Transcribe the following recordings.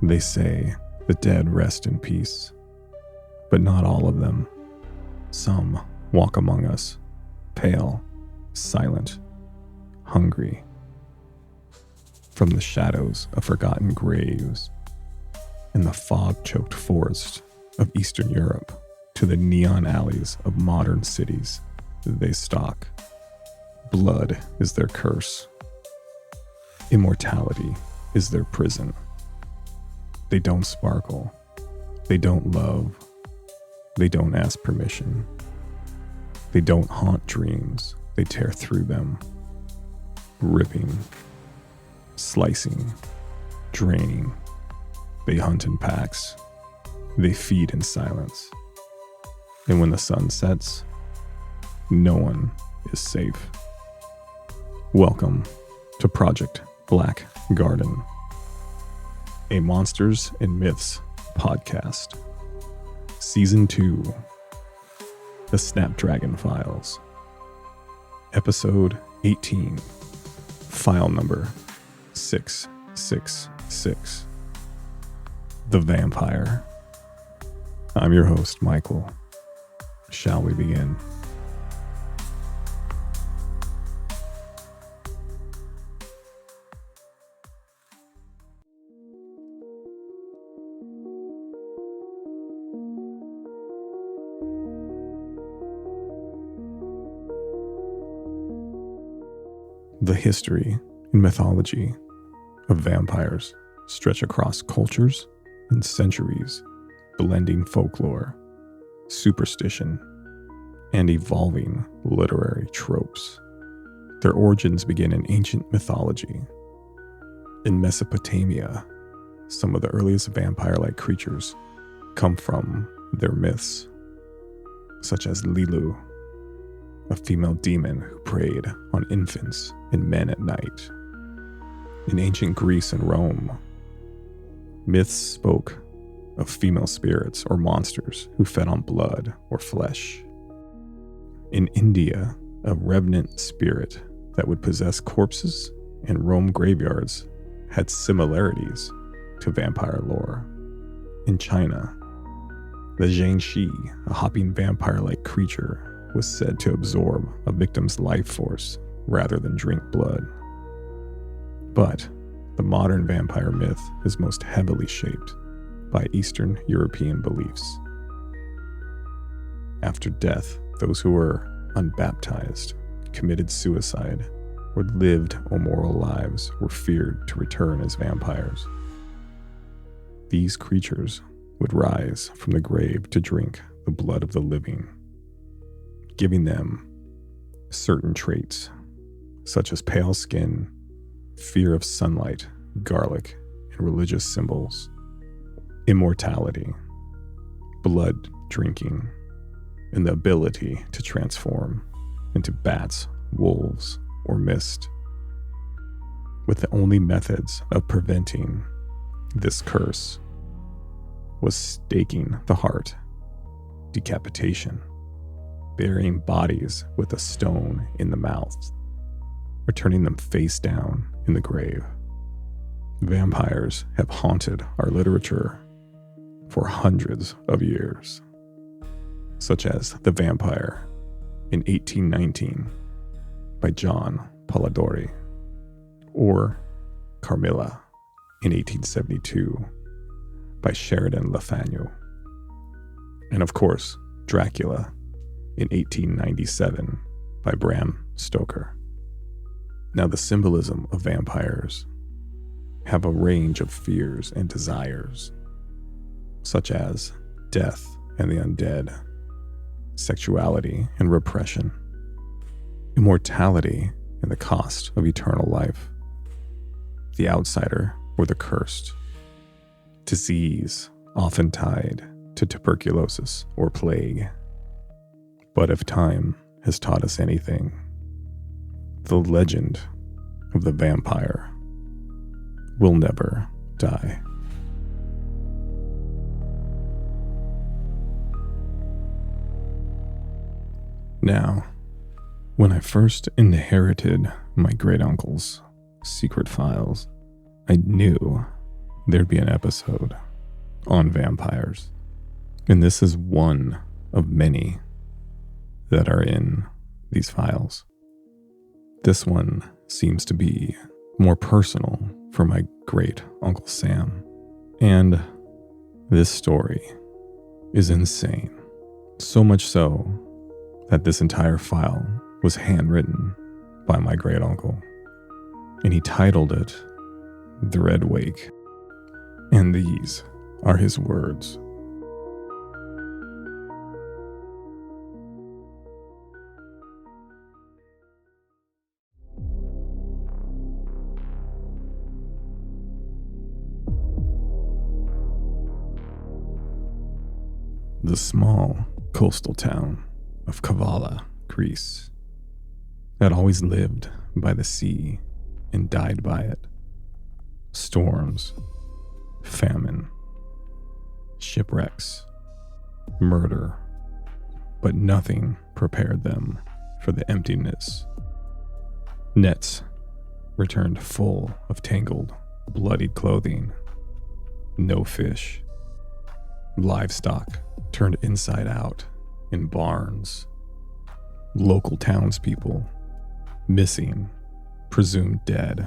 They say the dead rest in peace, but not all of them. Some walk among us, pale, silent, hungry. From the shadows of forgotten graves and the fog-choked forests of Eastern Europe to the neon alleys of modern cities, they stalk. Blood is their curse. Immortality is their prison. They don't sparkle. They don't love. They don't ask permission. They don't haunt dreams. They tear through them, ripping, slicing, draining. They hunt in packs. They feed in silence. And when the sun sets, no one is safe. Welcome to Project Black Garden, a Monsters and Myths podcast. Season 2, The Snapdragon Files. Episode 18, file number 666. The Vampire. I'm your host, Michael. Shall we begin? The history and mythology of vampires stretch across cultures and centuries, blending folklore, superstition, and evolving literary tropes. Their origins begin in ancient mythology. In Mesopotamia, some of the earliest vampire-like creatures come from their myths, such as Lilu, a female demon who preyed on infants and men at night. In ancient Greece and Rome, myths spoke of female spirits or monsters who fed on blood or flesh. In India, a revenant spirit that would possess corpses and roam graveyards had similarities to vampire lore. In China, the Jiangshi, a hopping vampire-like creature, was said to absorb a victim's life force rather than drink blood. But the modern vampire myth is most heavily shaped by Eastern European beliefs. After death, those who were unbaptized, committed suicide, or lived immoral lives were feared to return as vampires. These creatures would rise from the grave to drink the blood of the living, giving them certain traits, such as pale skin, fear of sunlight, garlic, and religious symbols, immortality, blood drinking, and the ability to transform into bats, wolves, or mist. With the only methods of preventing this curse was staking the heart, decapitation, burying bodies with a stone in the mouth, or turning them face down in the grave. Vampires have haunted our literature for hundreds of years, such as The Vampire in 1819 by John Polidori, or Carmilla in 1872 by Sheridan Le Fanu, and of course, Dracula in 1897 by Bram Stoker. Now, the symbolism of vampires have a range of fears and desires, such as death and the undead, sexuality and repression, immortality and the cost of eternal life, the outsider or the cursed, disease often tied to tuberculosis or plague. But if time has taught us anything, the legend of the vampire will never die. Now, when I first inherited my great-uncle's secret files, I knew there'd be an episode on vampires. And this is one of many that are in these files. This one seems to be more personal for my great Uncle Sam. And this story is insane. So much so that this entire file was handwritten by my great uncle. And he titled it The Red Wake. And these are his words. The small coastal town of Kavala, Greece, had always lived by the sea and died by it. Storms, famine, shipwrecks, murder, but nothing prepared them for the emptiness. Nets returned full of tangled, bloodied clothing. No fish. Livestock turned inside out in barns. Local townspeople missing, presumed dead.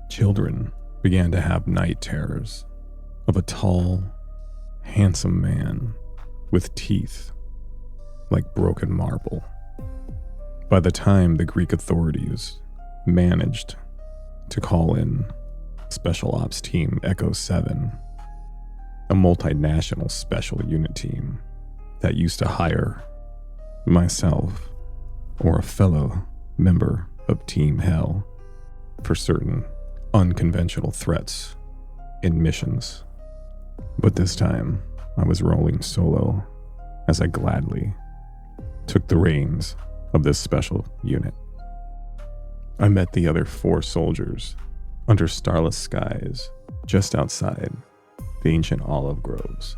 Children began to have night terrors of a tall, handsome man with teeth like broken marble. By the time the Greek authorities managed to call in Special Ops Team Echo 7, a multinational special unit team that used to hire myself or a fellow member of Team Hell for certain unconventional threats and missions. But this time, I was rolling solo as I gladly took the reins of this special unit. I met the other 4 soldiers under starless skies just outside the ancient olive groves.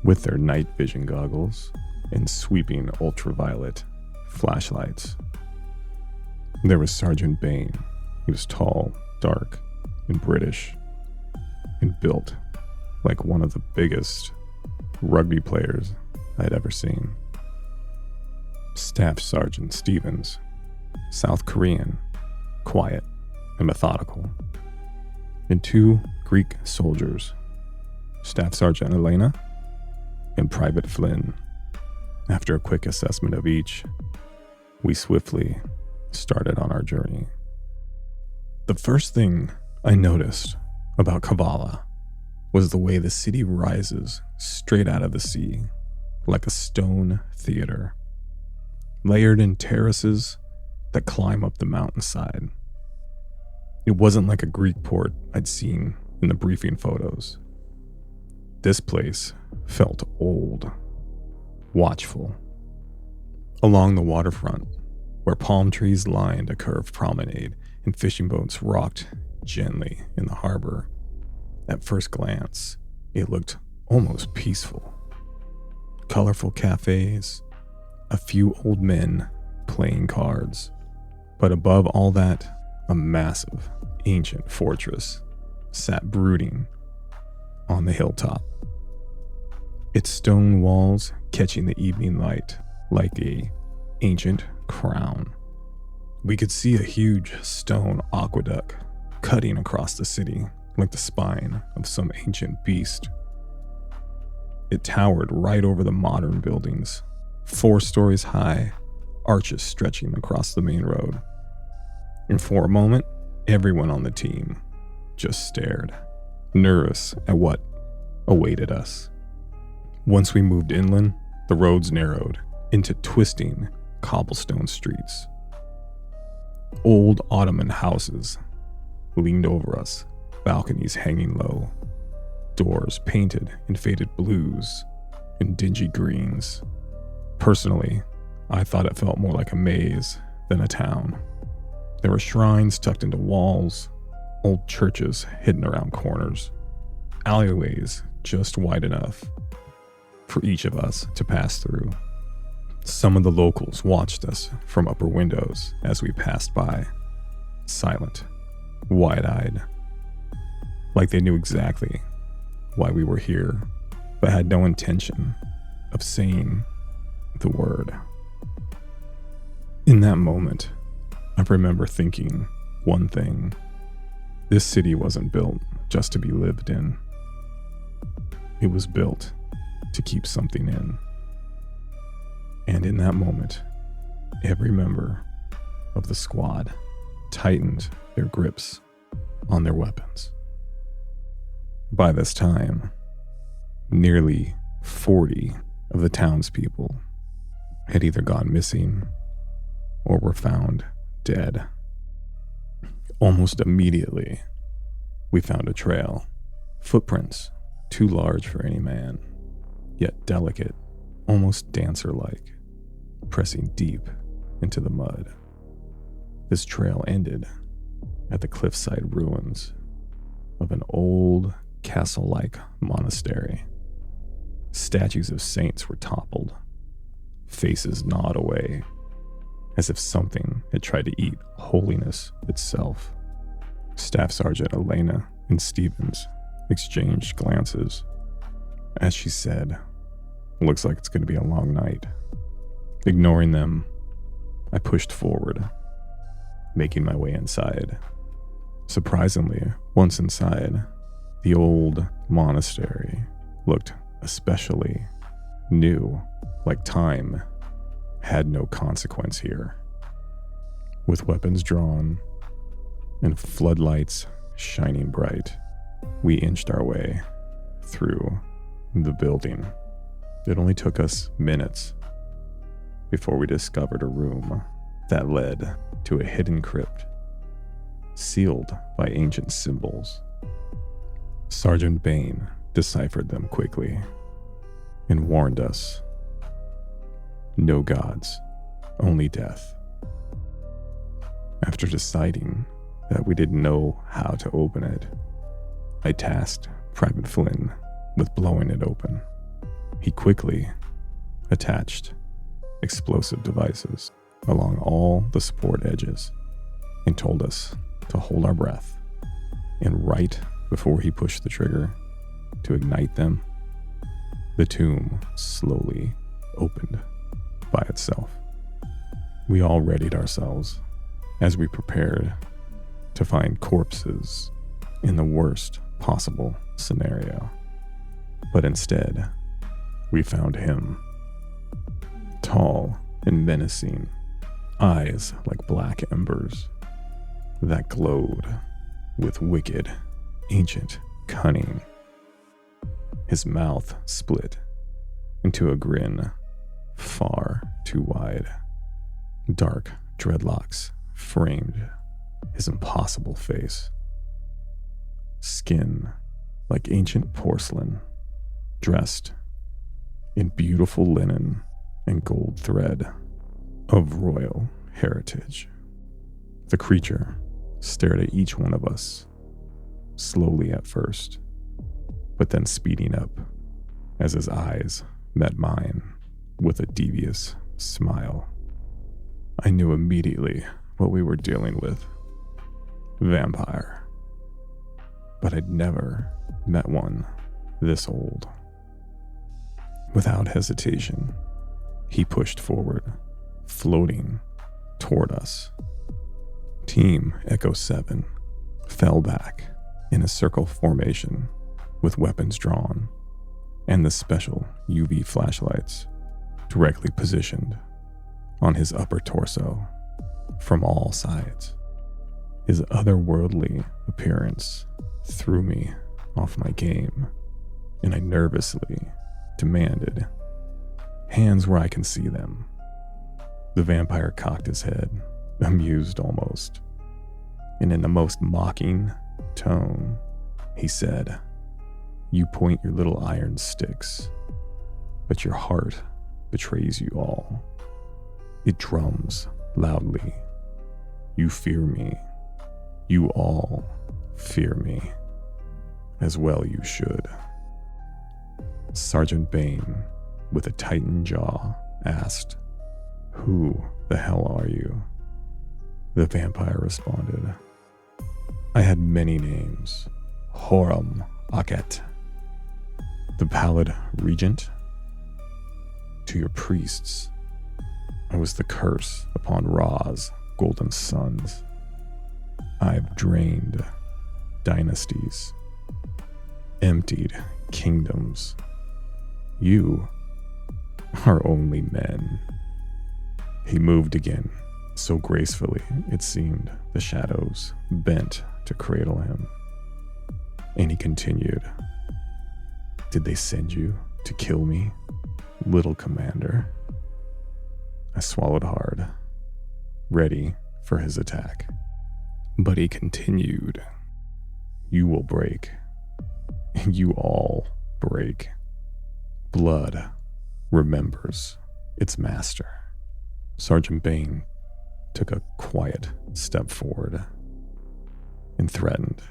With their night vision goggles and sweeping ultraviolet flashlights. There was Sergeant Bain. He was tall, dark, and British, and built like one of the biggest rugby players I'd ever seen. Staff Sergeant Stevens, South Korean, quiet and methodical. And 2 Greek soldiers, Staff Sergeant Elena and Private Flynn. After a quick assessment of each, we swiftly started on our journey. The first thing I noticed about Kavala was the way the city rises straight out of the sea, like a stone theater, layered in terraces that climb up the mountainside. It wasn't like a Greek port I'd seen in the briefing photos. This place felt old, watchful. Along the waterfront, where palm trees lined a curved promenade and fishing boats rocked gently in the harbor, at first glance, it looked almost peaceful. Colorful cafes, a few old men playing cards, but above all that, a massive, ancient fortress sat brooding on the hilltop. Its stone walls catching the evening light like a ancient crown. We could see a huge stone aqueduct cutting across the city like the spine of some ancient beast. It towered right over the modern buildings, 4 stories high, arches stretching across the main road. And for a moment, everyone on the team just stared, nervous at what awaited us. Once we moved inland, the roads narrowed into twisting cobblestone streets. Old Ottoman houses leaned over us, balconies hanging low, doors painted in faded blues and dingy greens. Personally, I thought it felt more like a maze than a town. There were shrines tucked into walls, old churches hidden around corners, alleyways just wide enough for each of us to pass through. Some of the locals watched us from upper windows as we passed by, silent, wide-eyed. like they knew exactly why we were here, but had no intention of saying the word. In that moment, I remember thinking one thing. This city wasn't built just to be lived in. It was built to keep something in. And in that moment, every member of the squad tightened their grips on their weapons. By this time, nearly 40 of the townspeople had either gone missing or were found dead. Almost immediately, we found a trail, footprints too large for any man, yet delicate, almost dancer-like, pressing deep into the mud. This trail ended at the cliffside ruins of an old castle-like monastery. Statues of saints were toppled, faces gnawed away, as if something had tried to eat holiness itself. Staff Sergeant Elena and Stevens exchanged glances as she said, "Looks like it's going to be a long night." Ignoring them, I pushed forward, making my way inside. Surprisingly, once inside, the old monastery looked especially new, like time had no consequence here. With weapons drawn and floodlights shining bright, we inched our way through the building. It only took us minutes before we discovered a room that led to a hidden crypt, sealed by ancient symbols. Sergeant Bain deciphered them quickly and warned us, "No gods, only death." After deciding that we didn't know how to open it, I tasked Private Flynn with blowing it open. He quickly attached explosive devices along all the support edges and told us to hold our breath. And right before he pushed the trigger to ignite them, the tomb slowly opened by itself. We all readied ourselves as we prepared to find corpses in the worst possible scenario. But instead, we found him. Tall and menacing, eyes like black embers that glowed with wicked, ancient cunning. His mouth split into a grin far too wide. Dark dreadlocks framed his impossible face. Skin like ancient porcelain, dressed in beautiful linen and gold thread of royal heritage. The creature stared at each one of us, slowly at first, but then speeding up as his eyes met mine with a devious smile. I knew immediately what we were dealing with. Vampire. But I'd never met one this old. Without hesitation, he pushed forward, floating toward us. Team Echo 7 fell back in a circle formation with weapons drawn and the special UV flashlights directly positioned on his upper torso from all sides. His otherworldly appearance threw me off my game, and I nervously demanded, "Hands where I can see them." The vampire cocked his head, amused almost, and in the most mocking tone, he said, "You point your little iron sticks, but your heart betrays you all. It drums loudly. You fear me. You all fear me. As well you should." Sergeant Bain, with a tightened jaw, asked, "Who the hell are you?" The vampire responded, "I had many names, horum acet. The pallid regent? To your priests, I was the curse upon Ra's golden sons. I've drained dynasties, emptied kingdoms. You are only men. He moved again, so gracefully it seemed the shadows bent to cradle him. And he continued, did they send you to kill me, little commander? I swallowed hard, ready for his attack. But he continued, you will break. You all break. Blood remembers its master. Sergeant Bane took a quiet step forward and threatened,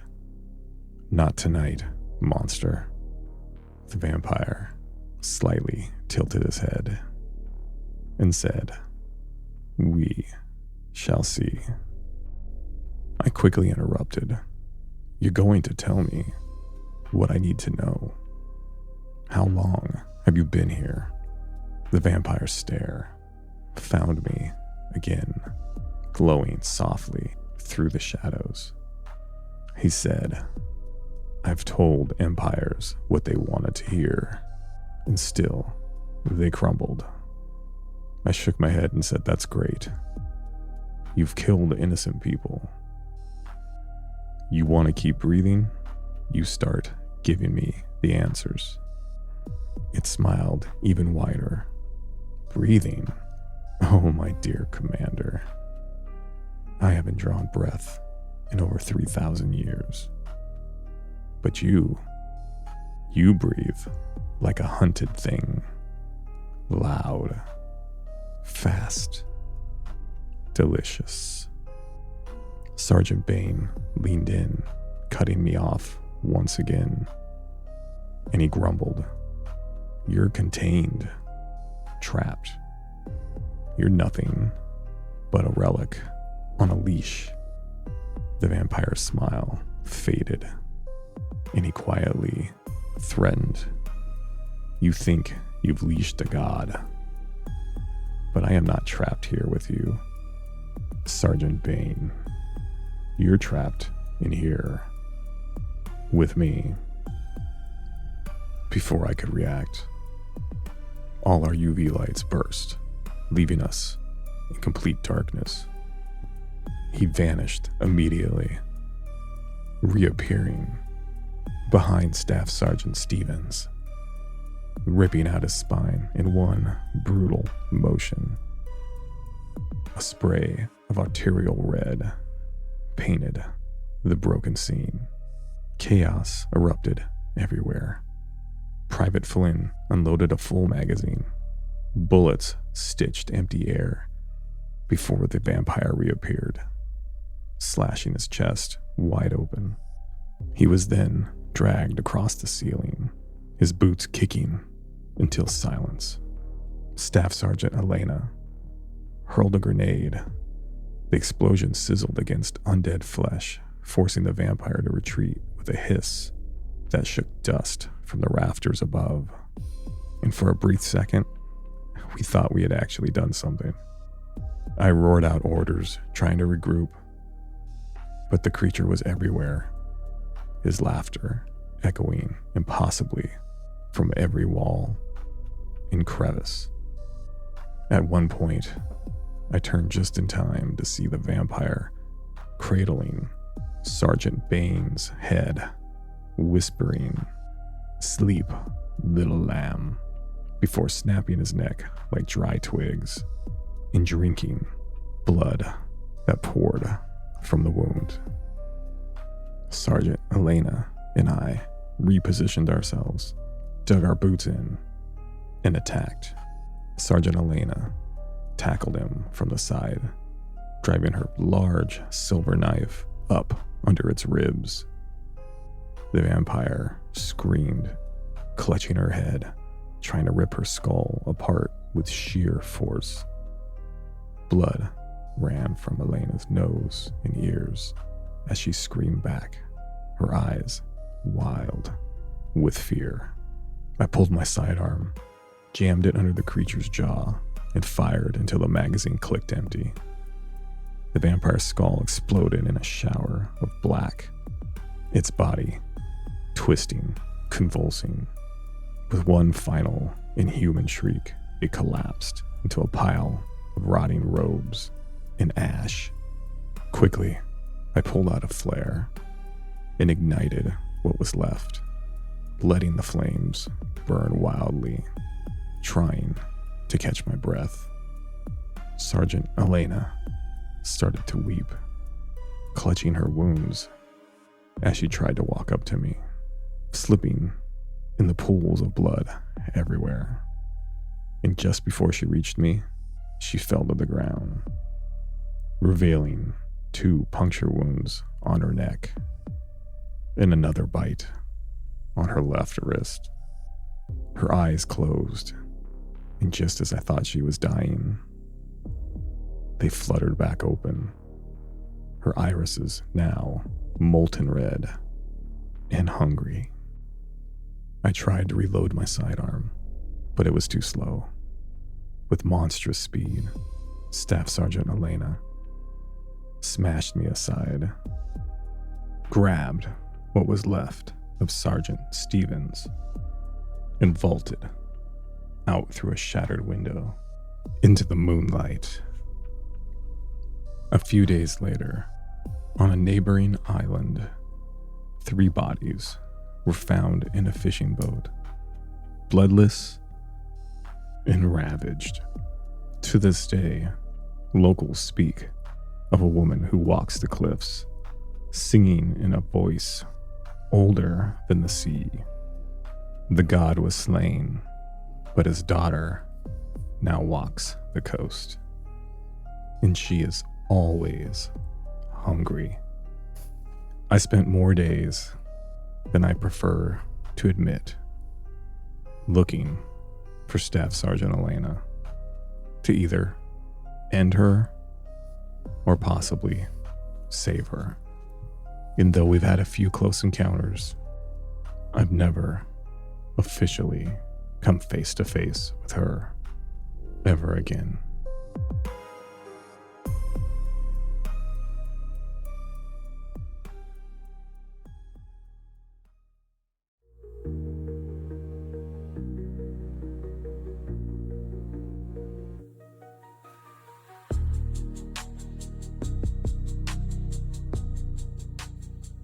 not tonight, monster. The vampire slightly tilted his head and said, we shall see. I quickly interrupted. You're going to tell me what I need to know. How long have you been here? The vampire's stare found me again, glowing softly through the shadows. He said, I've told empires what they wanted to hear, and still they crumbled. I shook my head and said, that's great. You've killed innocent people. You want to keep breathing? You start giving me the answers. It smiled even wider. Breathing? Oh, my dear commander. I haven't drawn breath in over 3,000 years. But you breathe like a hunted thing. Loud, fast, delicious. Sergeant Bane leaned in, cutting me off once again, and he grumbled, you're contained, trapped. You're nothing but a relic on a leash. The vampire's smile faded, and he quietly threatened, you think you've leashed a god, but I am not trapped here with you. Sergeant Bane, you're trapped in here with me. Before I could react, all our UV lights burst, leaving us in complete darkness. He vanished immediately, reappearing behind Staff Sergeant Stevens, ripping out his spine in one brutal motion. A spray of arterial red painted the broken scene. Chaos erupted everywhere. Private Flynn unloaded a full magazine. Bullets stitched empty air before the vampire reappeared, slashing his chest wide open. He was then dragged across the ceiling, his boots kicking until silence. Staff Sergeant Elena hurled a grenade. The explosion sizzled against undead flesh, forcing the vampire to retreat with a hiss that shook dust from the rafters above. And for a brief second, we thought we had actually done something. I roared out orders, trying to regroup, but the creature was everywhere, his laughter echoing impossibly from every wall and crevice. At one point, I turned just in time to see the vampire cradling Sergeant Bane's head, whispering, "Sleep, little lamb," before snapping his neck like dry twigs and drinking blood that poured from the wound. Sergeant Elena and I repositioned ourselves, dug our boots in, and attacked. Sergeant Elena tackled him from the side, driving her large silver knife up under its ribs. The vampire screamed, clutching her head, trying to rip her skull apart with sheer force. Blood ran from Elena's nose and ears as she screamed back, her eyes wild with fear. I pulled my sidearm, jammed it under the creature's jaw, and fired until the magazine clicked empty. The vampire's skull exploded in a shower of black, its body twisting, convulsing. With one final inhuman shriek, it collapsed into a pile of rotting robes and ash. Quickly, I pulled out a flare and ignited what was left, letting the flames burn wildly, trying to catch my breath. Sergeant Elena started to weep, clutching her wounds as she tried to walk up to me, slipping in the pools of blood everywhere. And just before she reached me, she fell to the ground, revealing 2 puncture wounds on her neck and another bite on her left wrist. Her eyes closed, and just as I thought she was dying, they fluttered back open, her irises now molten red and hungry. I tried to reload my sidearm, but it was too slow. With monstrous speed, Staff Sergeant Elena smashed me aside, grabbed what was left of Sergeant Stevens, and vaulted out through a shattered window into the moonlight. A few days later, on a neighboring island, 3 bodies were found in a fishing boat, bloodless and ravaged. To this day, locals speak of a woman who walks the cliffs, singing in a voice older than the sea. The god was slain, but his daughter now walks the coast, and she is always hungry. I spent more days than I prefer to admit looking for Staff Sergeant Elena to either end her or possibly save her. And though we've had a few close encounters, I've never officially come face to face with her ever again.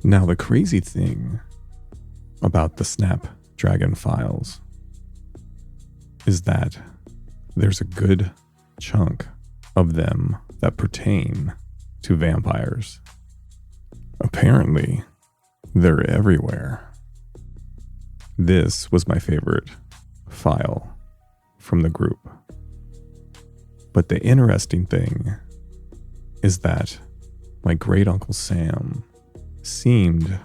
Now, the crazy thing about the Snapdragon files is that there's a good chunk of them that pertain to vampires. Apparently, they're everywhere. This was my favorite file from the group. But the interesting thing is that my great uncle Sam seemed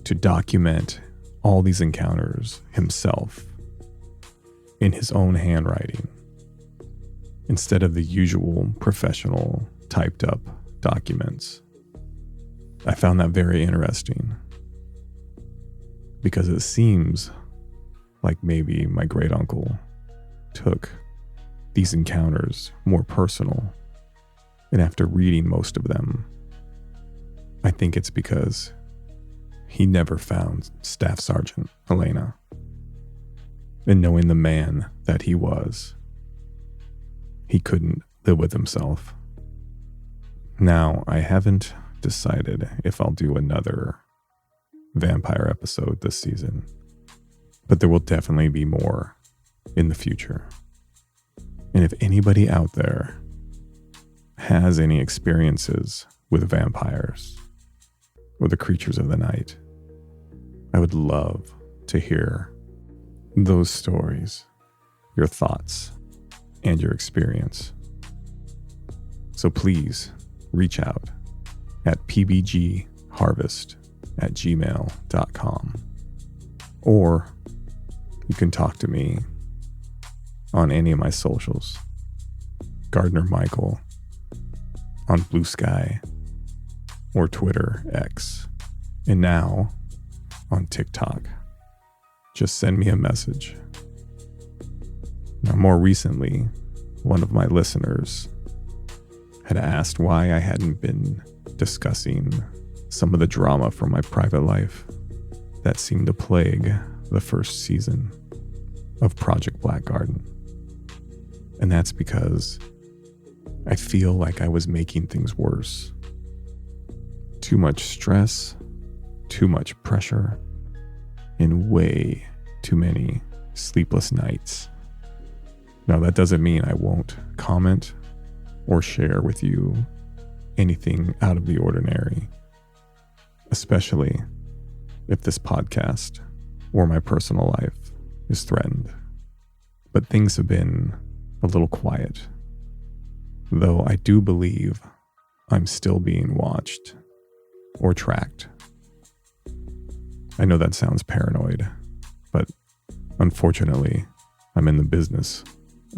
to document all these encounters himself in his own handwriting instead of the usual professional typed up documents. I found that very interesting because it seems like maybe my great uncle took these encounters more personal, and after reading most of them, I think it's because he never found Staff Sergeant Elena. And knowing the man that he was, he couldn't live with himself. Now, I haven't decided if I'll do another vampire episode this season, but there will definitely be more in the future. And if anybody out there has any experiences with vampires or the creatures of the night, I would love to hear those stories, your thoughts, and your experience. So please reach out at pbgharvest@gmail.com, or you can talk to me on any of my socials. Gardner Michael on Blue Sky or Twitter X, and now on TikTok. Just send me a message. Now, more recently, one of my listeners had asked why I hadn't been discussing some of the drama from my private life that seemed to plague the first season of Project Blackgarden. And that's because I feel like I was making things worse. Too much stress, too much pressure, and way too many sleepless nights. Now, that doesn't mean I won't comment or share with you anything out of the ordinary, especially if this podcast or my personal life is threatened. But things have been a little quiet, though I do believe I'm still being watched or tracked. I know that sounds paranoid, but unfortunately, I'm in the business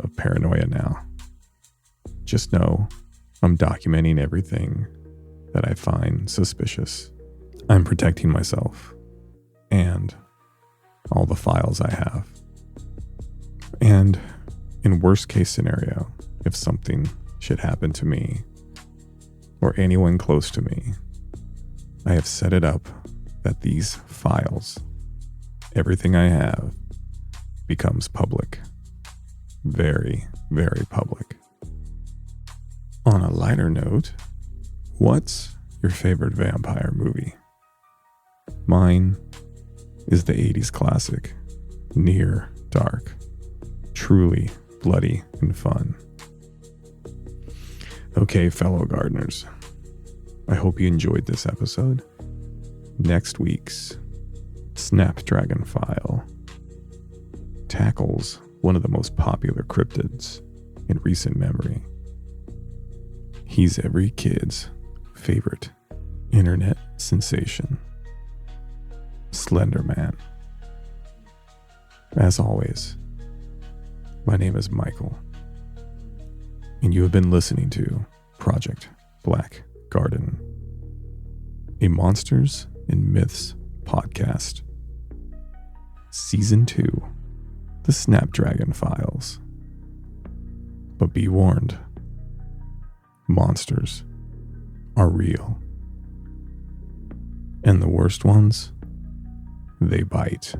of paranoia now. Just know I'm documenting everything that I find suspicious. I'm protecting myself and all the files I have. And in worst case scenario, if something should happen to me or anyone close to me, I have set it up that these files, everything I have, becomes public. Very, very public. On a lighter note, what's your favorite vampire movie? Mine is the 80s classic, Near Dark. Truly bloody and fun. Okay, fellow gardeners, I hope you enjoyed this episode. Next week's Snapdragon file tackles one of the most popular cryptids in recent memory. He's every kid's favorite internet sensation, Slender Man. As always, my name is Michael, and you have been listening to Project Blackgarden, a Monsters and Myths podcast. Season 2, The Snapdragon Files. But be warned, monsters are real. And the worst ones, they bite.